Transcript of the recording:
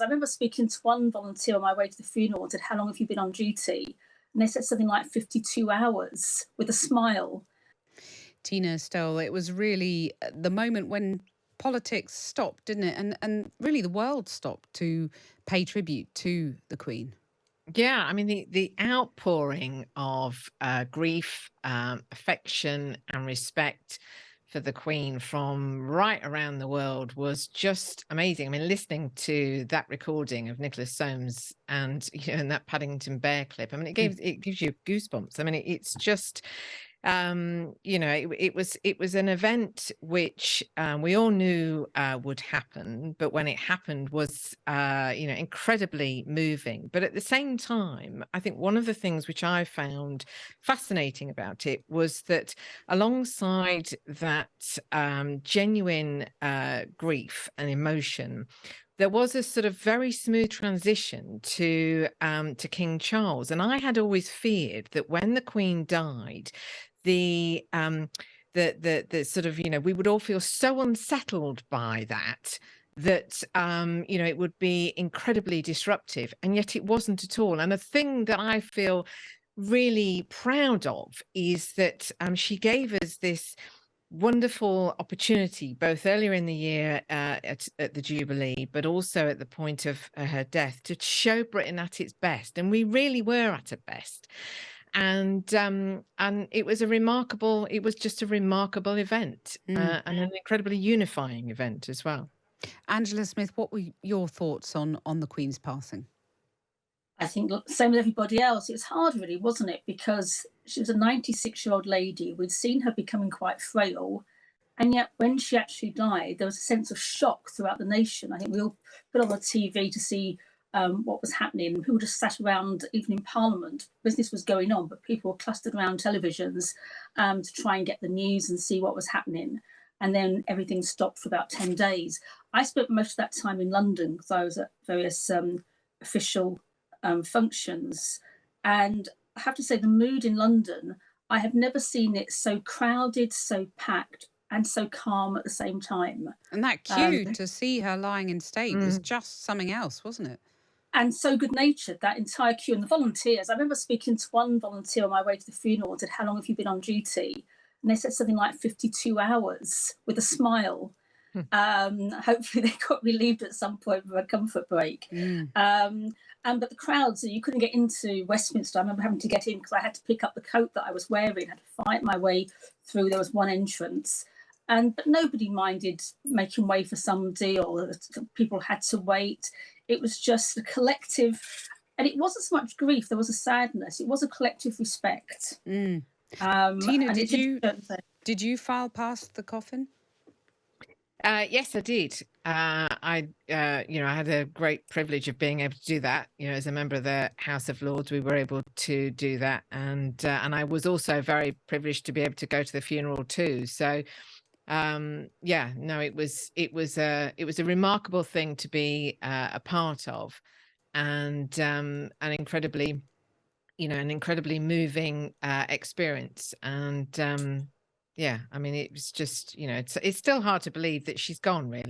I remember speaking to one volunteer on my way to the funeral and said, "How long have you been on duty?" And they said something like 52 hours with a smile. Tina Stowell, it was really the moment when politics stopped, didn't it? And really the world stopped to pay tribute to the Queen. Yeah, I mean, the outpouring of grief, affection, and respect for the Queen from right around the world was just amazing. I mean, listening to that recording of Nicholas Soames and and that Paddington Bear clip, I mean, it gives you goosebumps. I mean, it's just. It was an event which we all knew would happen, but when it happened was incredibly moving. But at the same time, I think one of the things which I found fascinating about it was that alongside that genuine grief and emotion, there was a sort of very smooth transition to King Charles. And I had always feared that when the Queen died, the sort of, we would all feel so unsettled by that it would be incredibly disruptive. And yet it wasn't at all. And a thing that I feel really proud of is that she gave us this wonderful opportunity, both earlier in the year at the Jubilee, but also at the point of her death, to show Britain at its best. And we really were at our best. And it was just a remarkable event and an incredibly unifying event as well. Angela Smith, what were your thoughts on the Queen's passing? I think same with everybody else. It was hard, really, wasn't it? Because she was a 96-year-old lady. We'd seen her becoming quite frail. And yet when she actually died, there was a sense of shock throughout the nation. I think we all put on the TV to see what was happening. People just sat around, even in Parliament. Business was going on, but people were clustered around televisions to try and get the news and see what was happening. And then everything stopped for about 10 days. I spent most of that time in London because I was at various official functions. And I have to say, the mood in London, I have never seen it so crowded, so packed, and so calm at the same time. And that queue to see her lying in state was just something else, wasn't it? And so good-natured, that entire queue. And the volunteers, I remember speaking to one volunteer on my way to the funeral and said, "How long have you been on duty?" And they said something like 52 hours with a smile. Hopefully they got relieved at some point with a comfort break. But the crowds, you couldn't get into Westminster. I remember having to get in because I had to pick up the coat that I was wearing, I had to fight my way through. There was one entrance. But nobody minded making way for somebody, or people had to wait. It was just a collective, and it wasn't so much grief, there was a sadness. It was a collective respect. Tina, did you file past the coffin? Yes, I did. I had a great privilege of being able to do that. As a member of the House of Lords, we were able to do that, and I was also very privileged to be able to go to the funeral too. So, it was a remarkable thing to be a part of, and an incredibly moving experience. And I mean, it was just, it's still hard to believe that she's gone, really.